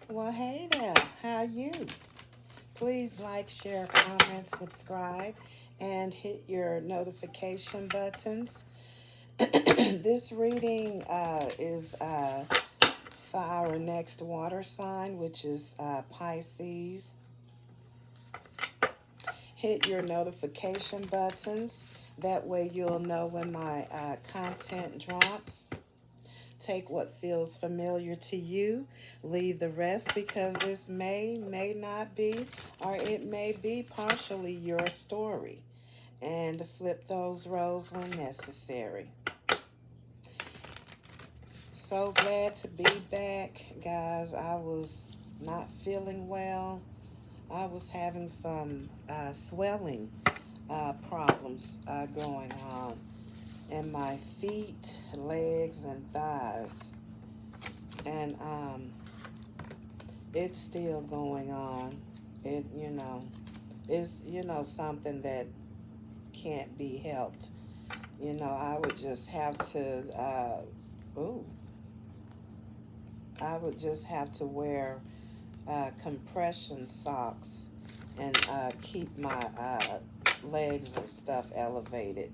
Well, hey there. How you? Please like, share, comment, subscribe, and hit your notification buttons. This reading is for our next water sign, which is Pisces. Hit your notification buttons. That way you'll know when my content drops. Take what feels familiar to you, leave the rest because this may not be, or it may be partially your story, and flip those roles when necessary. So glad to be back, guys. I was not feeling well. I was having some swelling problems going on in my feet, legs, and thighs. And it's still going on. It's something that can't be helped. I would just have to ooh, I would just have to wear compression socks and keep my legs and stuff elevated.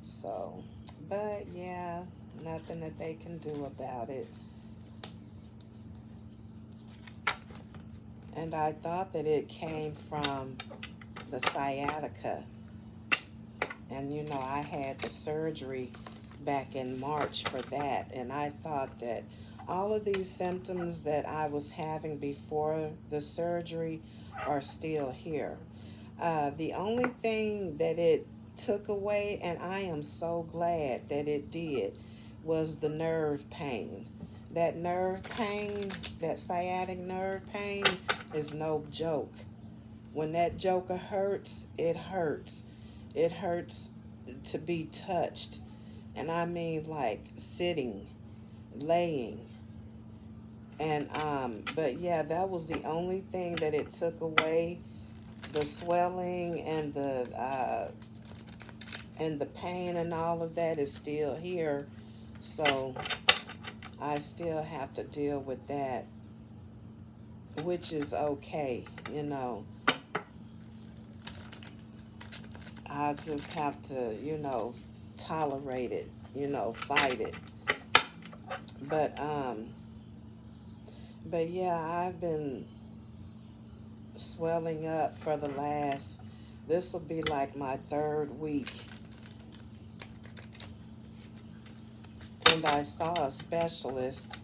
So, but yeah, nothing that they can do about it. And I thought that it came from the sciatica. And I had the surgery back in March for that. And I thought that all of these symptoms that I was having before the surgery are still here. The only thing that it took away, and I am so glad that it did, was the nerve pain. That nerve pain, that sciatic nerve pain, is no joke. When that joker hurts, it hurts. It hurts to be touched. And I mean like sitting, laying. And but yeah, that was the only thing that it took away. The swelling and the pain and all of that is still here. So I still have to deal with that, which is okay. I just have to, tolerate it, fight it. But but yeah, I've been swelling up for the last, this will be like my third week. And I saw a specialist,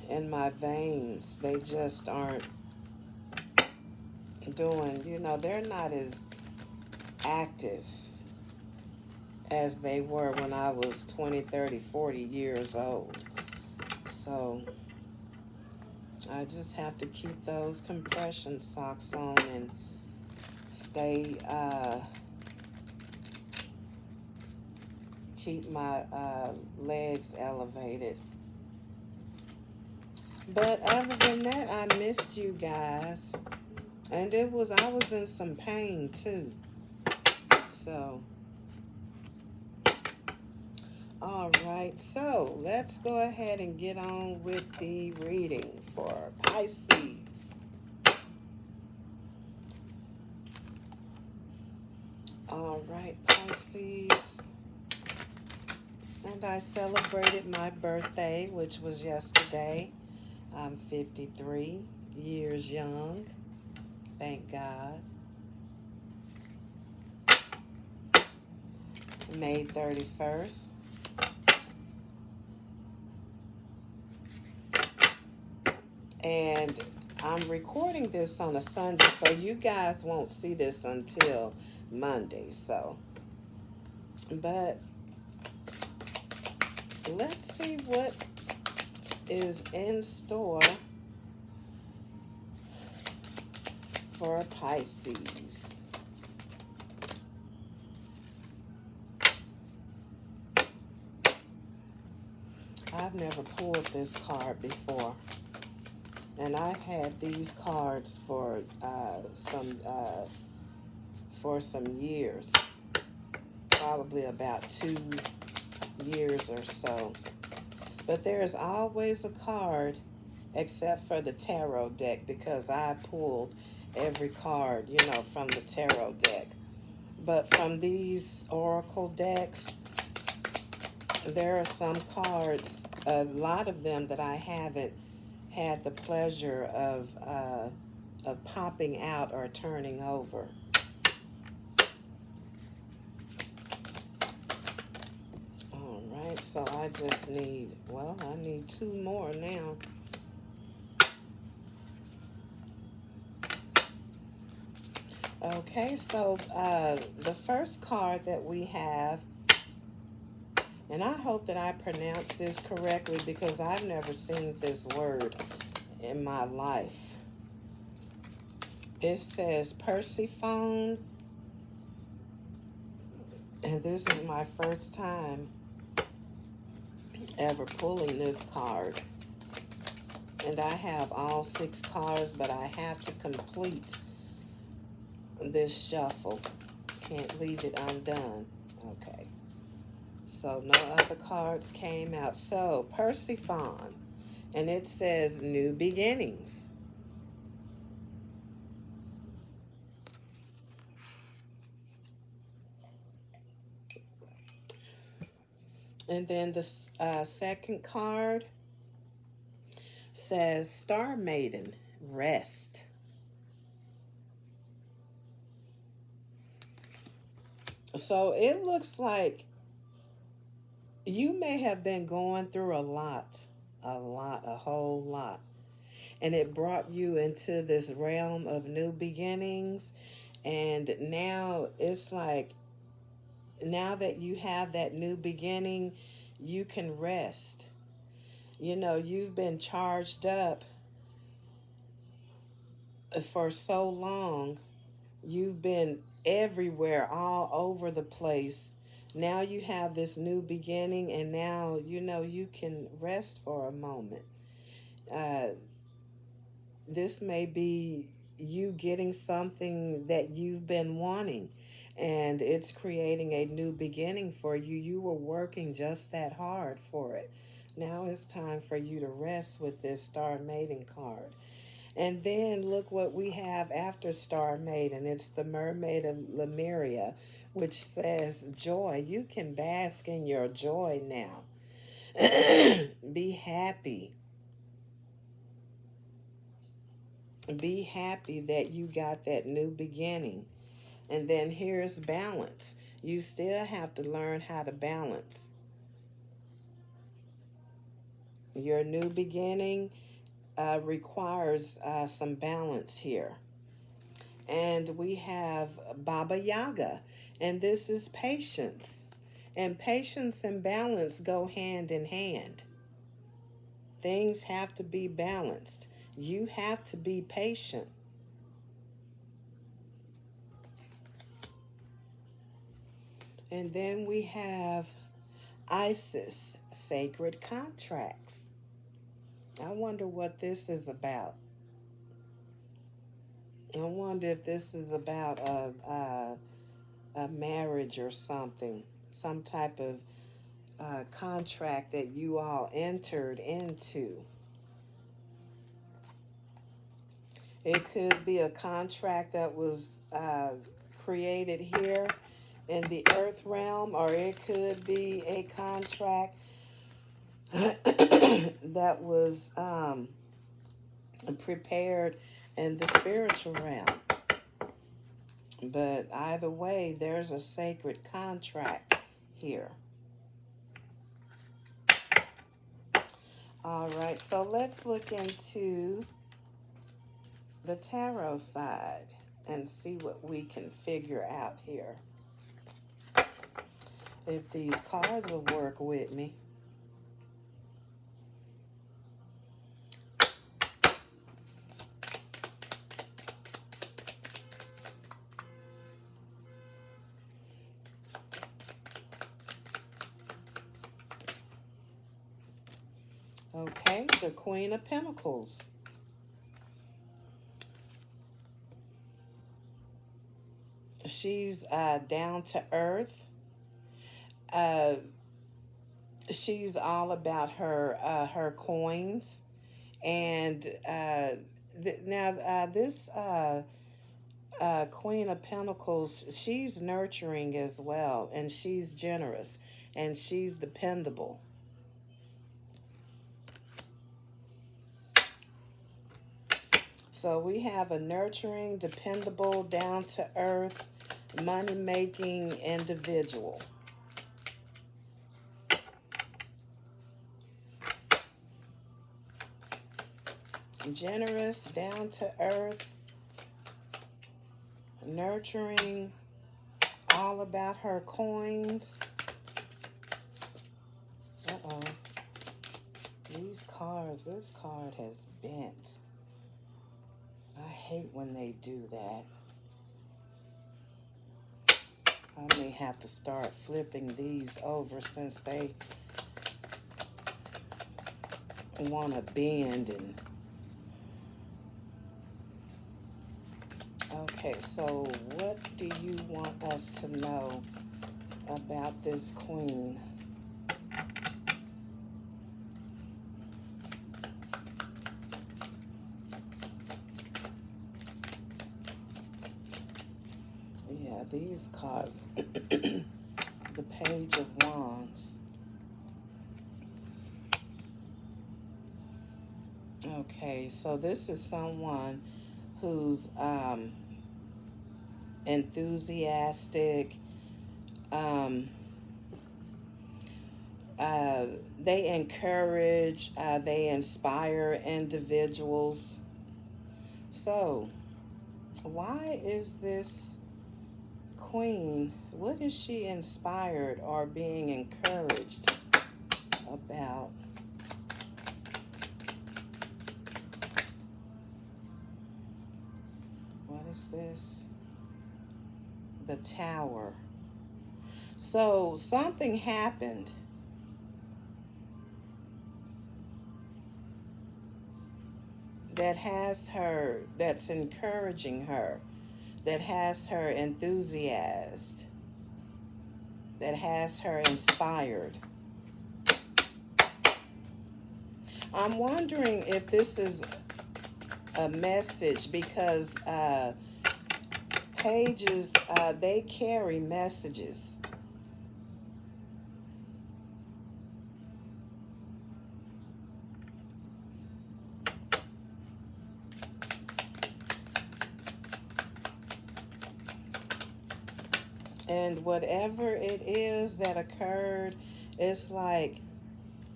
and my veins, they just aren't doing, they're not as active as they were when I was 20, 30, 40 years old. So I just have to keep those compression socks on and stay, keep my legs elevated. But other than that, I missed you guys. And I was in some pain too. So, all right. So, let's go ahead and get on with the reading for Pisces. All right, Pisces. And I celebrated my birthday, which was yesterday. I'm 53 years young. Thank God. May 31st. And I'm recording this on a Sunday, so you guys won't see this until Monday. So, but let's see what is in store for Pisces. I've never pulled this card before, and I've had these cards for some years, probably about 2 years or so. But there's always a card, except for the tarot deck, because I pulled every card, from the tarot deck. But from these oracle decks, there are some cards, a lot of them that I haven't had the pleasure of popping out or turning over. All right, so I just need, I need two more now. Okay, so the first card that we have, and I hope that I pronounced this correctly because I've never seen this word in my life. It says Persephone, and this is my first time ever pulling this card. And I have all 6 cards, but I have to complete this shuffle. Can't leave it undone. Okay. So no other cards came out. So Persephone, and it says new beginnings. And then the second card says Star Maiden, rest. So it looks like you may have been going through a whole lot. And it brought you into this realm of new beginnings. And now it's like, now that you have that new beginning, you can rest. You've been charged up for so long. You've been everywhere, all over the place. Now you have this new beginning, and now you can rest for a moment. Uh, this may be you getting something that you've been wanting, and it's creating a new beginning for you. You were working just that hard for it. Now it's time for you to rest with this Star Maiden card. And then look what we have after Star Maiden. It's the Mermaid of Lemuria, which says joy. You can bask in your joy now. Be happy. Be happy that you got that new beginning. And then here's balance. You still have to learn how to balance. Your new beginning requires some balance here. And we have Baba Yaga, and this is patience. And patience and balance go hand in hand. Things have to be balanced. You have to be patient. And then we have Isis, sacred contracts. I wonder what this is about. I wonder if this is about a marriage or something, some type of contract that you all entered into. It could be a contract that was created here in the earth realm, or it could be a contract that was prepared in the spiritual realm. But either way, there's a sacred contract here. All right, so let's look into the tarot side and see what we can figure out here. If these cards will work with me. Okay, the Queen of Pentacles. She's down to earth. Uh, she's all about her coins, and this Queen of Pentacles, she's nurturing as well, and she's generous, and she's dependable. So we have a nurturing, dependable, down to earth, money making individual. Generous, down to earth, nurturing, all about her coins. Uh-oh. These cards, this card has bent. I hate when they do that. I may have to start flipping these over since they want to bend. And okay, so what do you want us to know about this queen? Yeah, these cards, the Page of Wands. Okay, so this is someone who's enthusiastic. Um, they encourage, they inspire individuals. So, why is this queen, what is she inspired or being encouraged about? What is this? The Tower. So something happened that has her, that's encouraging her, that has her enthusiastic, that has her inspired. I'm wondering if this is a message, because pages, they carry messages. And whatever it is that occurred, it's like,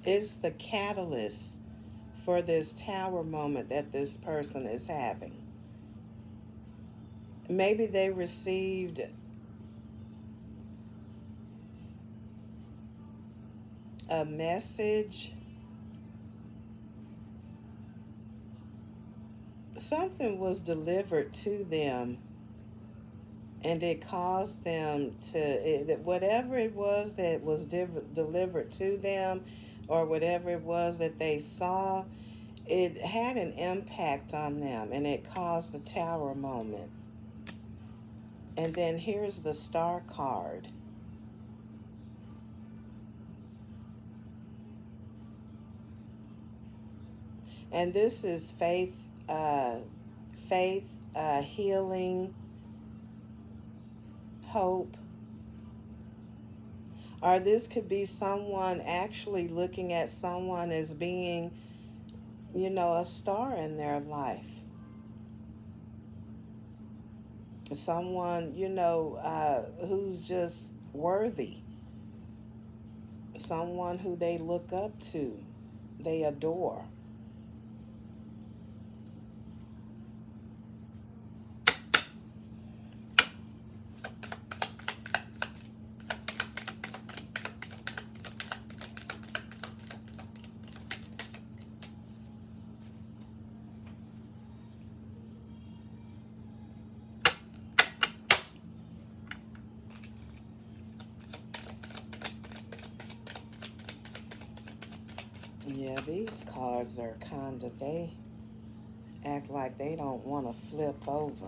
it's the catalyst for this tower moment that this person is having. Maybe they received a message. Something was delivered to them, and it caused them to, whatever it was that was delivered to them, or whatever it was that they saw, it had an impact on them, and it caused the tower moment. And then here's the Star card. And this is faith, faith, healing, hope. Or this could be someone actually looking at someone as being, a star in their life. Someone, who's just worthy. Someone who they look up to, they adore. Yeah, these cards are they act like they don't want to flip over.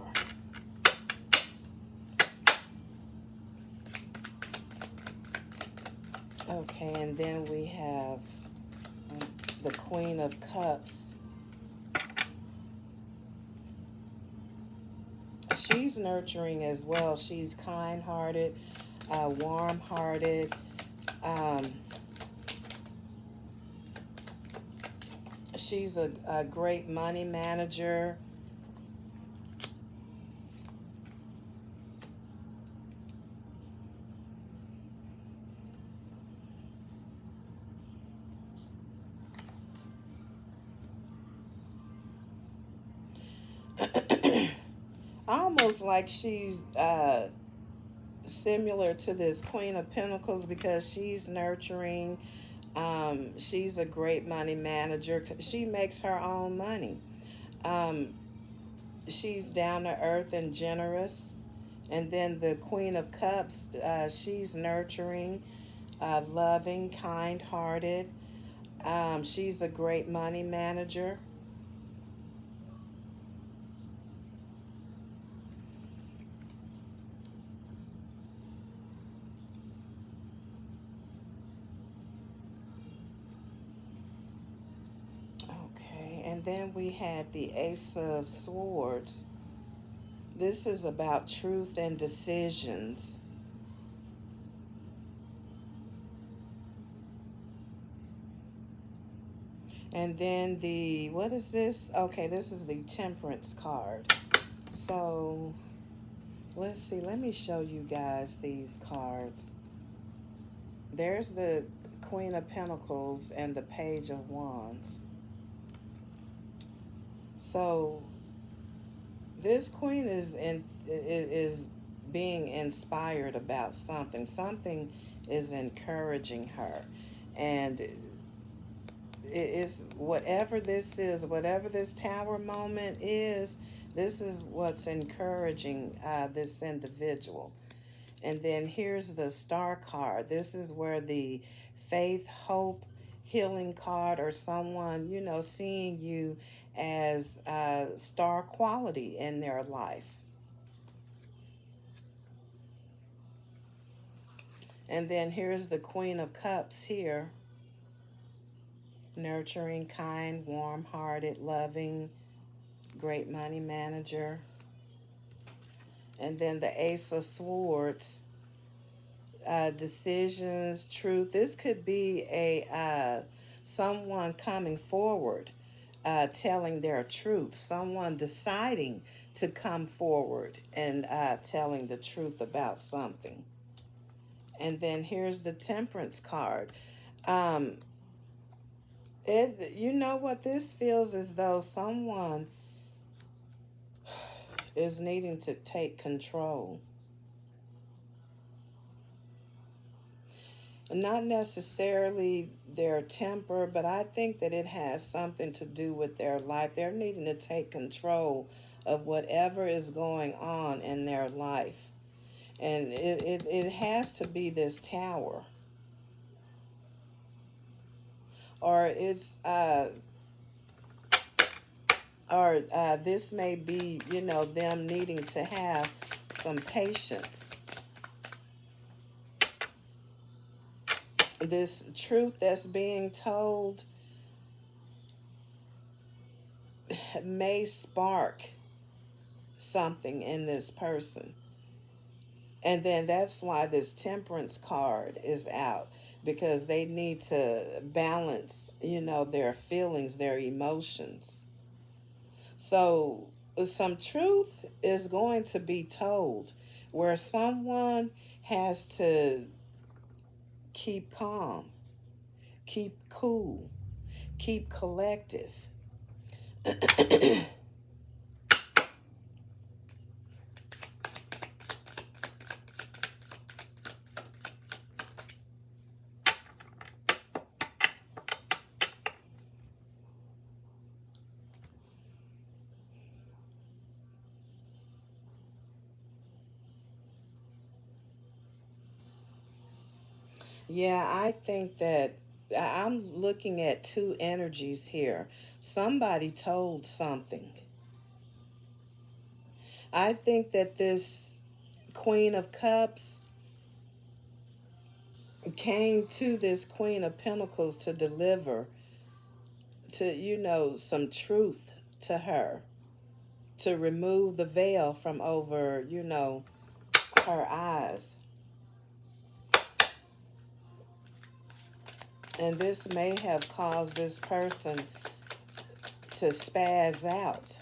Okay, and then we have the Queen of Cups. She's nurturing as well. She's kind-hearted, warm-hearted. Um, she's a great money manager. Almost like she's similar to this Queen of Pentacles because she's nurturing. She's a great money manager. She makes her own money. Um, she's down to earth and generous. And then the Queen of Cups, she's nurturing, loving, kind hearted. She's a great money manager. Okay, and then we had the Ace of Swords. This is about truth and decisions. And then what is this? Okay, this is the Temperance card. So, let's see. Let me show you guys these cards. There's the Queen of Pentacles and the Page of Wands. So, this queen is being inspired about something. Something is encouraging her. And it is whatever this tower moment is, this is what's encouraging this individual. And then here's the Star card. This is where the faith, hope, healing card, or someone, seeing you as star quality in their life. And then here's the Queen of Cups here, nurturing, kind, warm hearted, loving, great money manager. And then the Ace of Swords, decisions, truth. This could be a someone coming forward, telling their truth. Someone deciding to come forward and telling the truth about something. And then here's the Temperance card. Um, you know what this feels as though someone is needing to take control. Not necessarily their temper, but I think that it has something to do with their life. They're needing to take control of whatever is going on in their life. And it has to be this tower. Or it's or this may be, them needing to have some patience. This truth that's being told may spark something in this person. And then that's why this Temperance card is out, because they need to balance, their feelings, their emotions. So some truth is going to be told where someone has to keep calm, keep cool, keep collective. Yeah, I think that I'm looking at two energies here. Somebody told something. I think that this Queen of Cups, came to this Queen of Pentacles to deliver, to, some truth to her, to remove the veil from over, her eyes. And this may have caused this person to spaz out.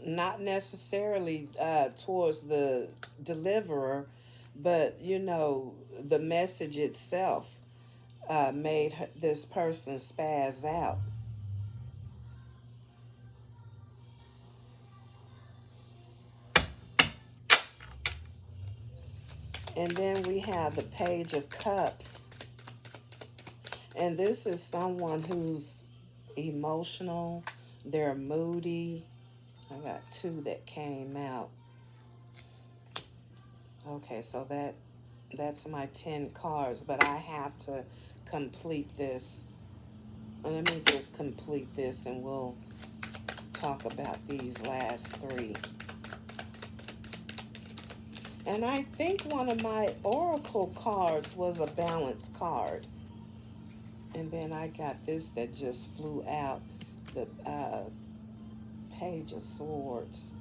Not necessarily towards the deliverer, but, the message itself made this person spaz out. And then we have the Page of Cups. And this is someone who's emotional, they're moody. I got two that came out. Okay, so that's my 10 cards, but I have to complete this. Let me just complete this and we'll talk about these last three. And I think one of my oracle cards was a balance card. And then I got this that just flew out, the Page of Swords.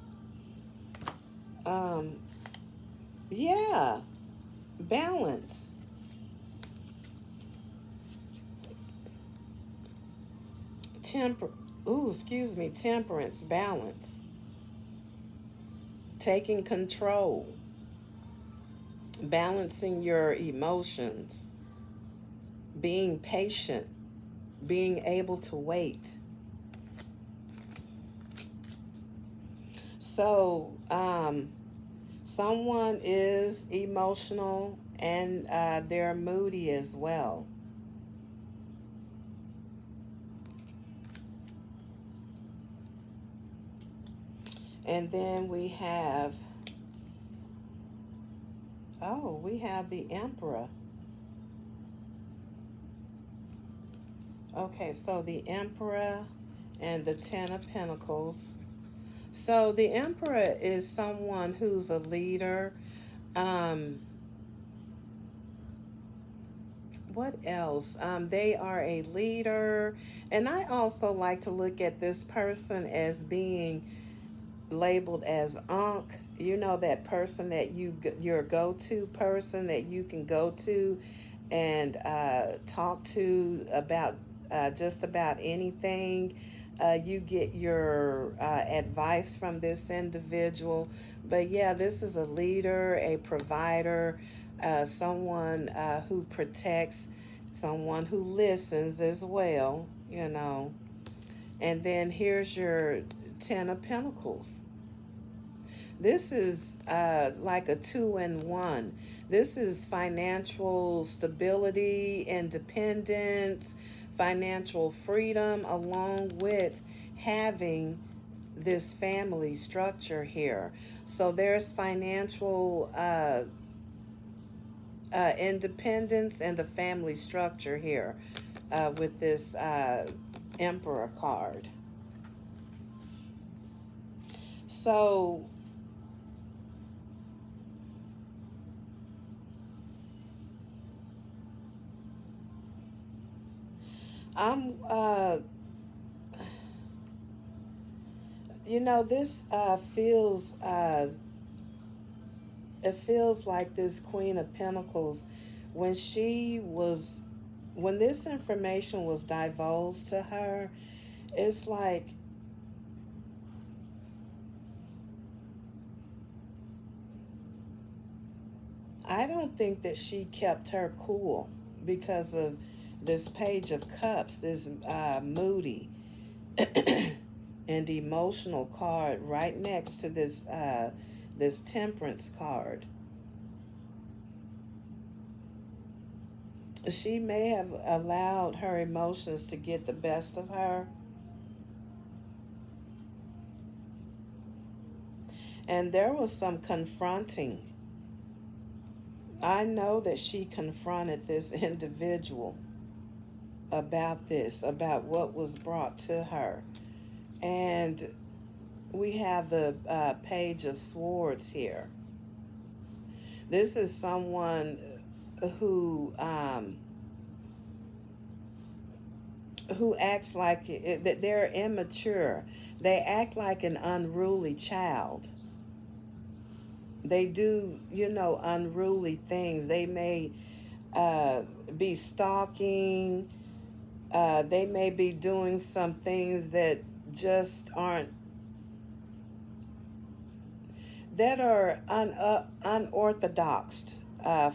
Yeah, balance. Temperance, balance. Taking control. Balancing your emotions. Being patient. Being able to wait. So, someone is emotional and they're moody as well. And then we have, we have the Emperor. Okay, so the Emperor and the Ten of Pentacles. So the Emperor is someone who's a leader. What else? They are a leader. And I also like to look at this person as being labeled as Ankh. You know, that person that your go-to person that you can go to and talk to about just about anything. You get your advice from this individual. But yeah, this is a leader, a provider, someone who protects, someone who listens as well, And then here's your Ten of Pentacles. This is like a 2-in-1. This is financial stability, independence, financial freedom, along with having this family structure here. So there's financial independence and a family structure here with this Emperor card. So I'm, this feels, it feels like this Queen of Pentacles, when when this information was divulged to her, it's like, I don't think that she kept her cool because of this Page of Cups, this moody and emotional card right next to this Temperance card. She may have allowed her emotions to get the best of her. And there was some confronting. I know that she confronted this individual about this, about what was brought to her. And we have the Page of Swords here. This is someone who um, who acts like that they're immature. They act like an unruly child. They do, unruly things. They may uh, be stalking. They may be doing some things that just aren't that are unorthodox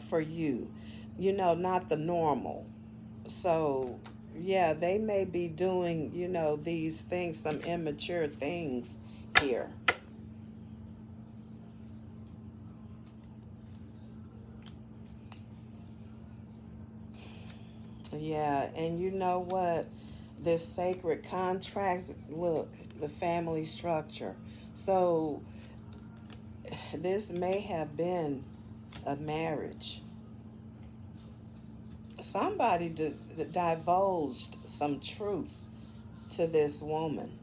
for you. Not the normal. So yeah, they may be doing these things, some immature things here. Yeah, and you know what? This sacred contracts, look, the family structure. So this may have been a marriage. Somebody divulged some truth to this woman.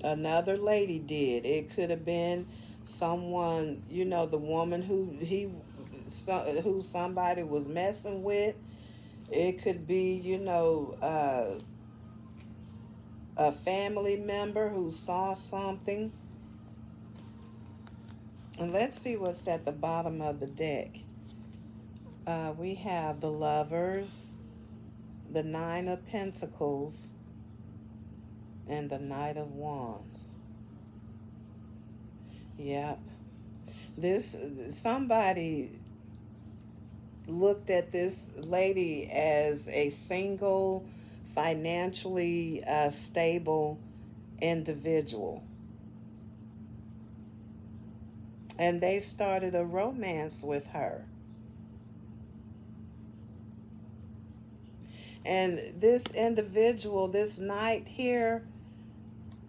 Another lady did. It could have been someone, the woman who somebody was messing with. It could be, a family member who saw something. And let's see what's at the bottom of the deck. We have the Lovers, the Nine of Pentacles, and the Knight of Wands. Yep. This somebody looked at this lady as a single, financially stable individual. And they started a romance with her. And this individual, this knight here,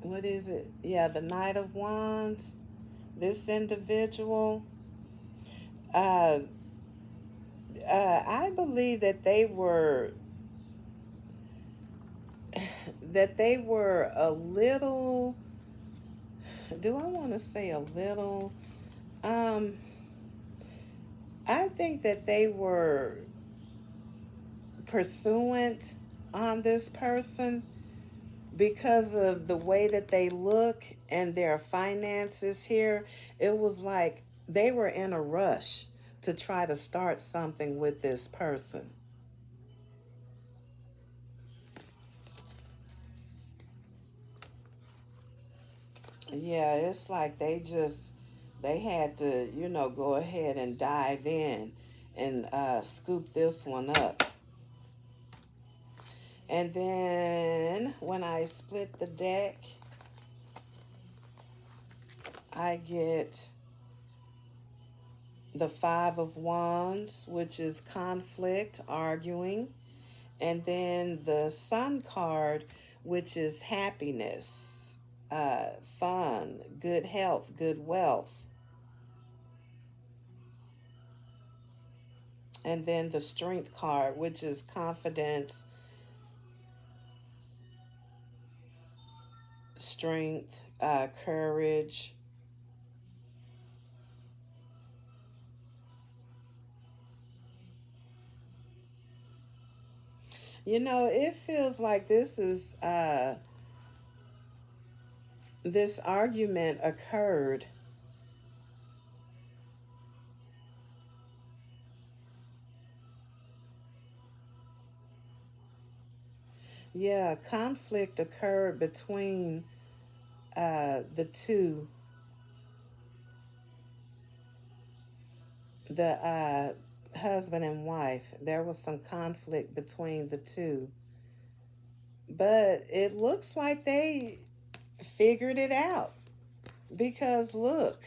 what is it? Yeah, the Knight of Wands. This individual, uh, I believe that they were a little. Do I want to say a little? Um, I think that they were pursuant on this person because of the way that they look and their finances here. It was like they were in a rush to try to start something with this person. Yeah, it's like they had to, go ahead and dive in and scoop this one up. And then when I split the deck, I get the Five of Wands, which is conflict, arguing, and then the Sun card, which is happiness, fun, good health, good wealth, and then the Strength card, which is confidence, strength, courage. It feels like this argument occurred. Yeah, conflict occurred between the two, the husband and wife. There was some conflict between the two, but it looks like they figured it out because look,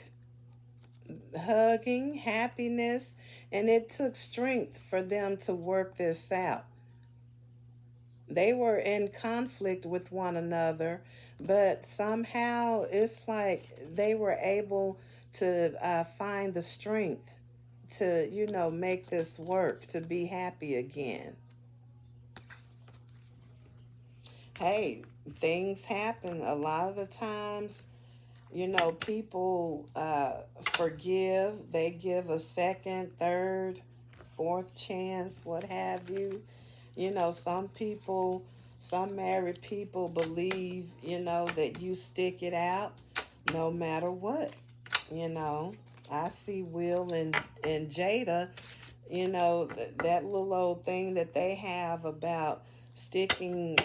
hugging, happiness, and it took strength for them to work this out. They were in conflict with one another, but somehow it's like they were able to find the strength to, make this work, to be happy again. Hey, things happen a lot of the times. You know, people forgive. They give a second, third, fourth chance, what have you. You know, some people, some married people believe, you know, that you stick it out no matter what. You know, I see Will and Jada, you know, that little old thing that they have about sticking,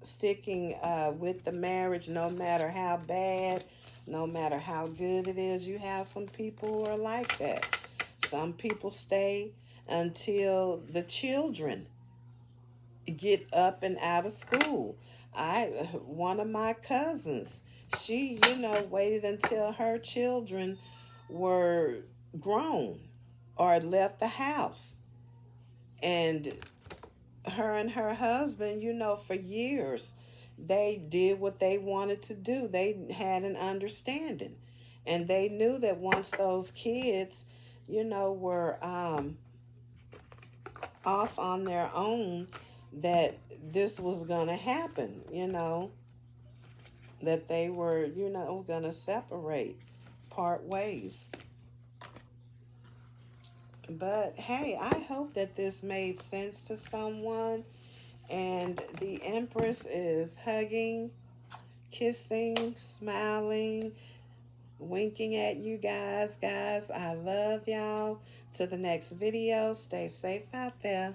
sticking with the marriage no matter how bad, no matter how good it is. You have some people who are like that. Some people stay until the children get up and out of school. I One of my cousins, she, you know, waited until her children were grown or left the house, and her and her husband, you know, for years, they did what they wanted to do. They had an understanding. And they knew that once those kids, you know, were off on their own, that this was going to happen, you know, that they were, you know, going to separate, part ways. But hey, I hope that this made sense to someone. And the Empress is hugging, kissing, smiling, winking at you guys. Guys, I love y'all. To the next video, stay safe out there.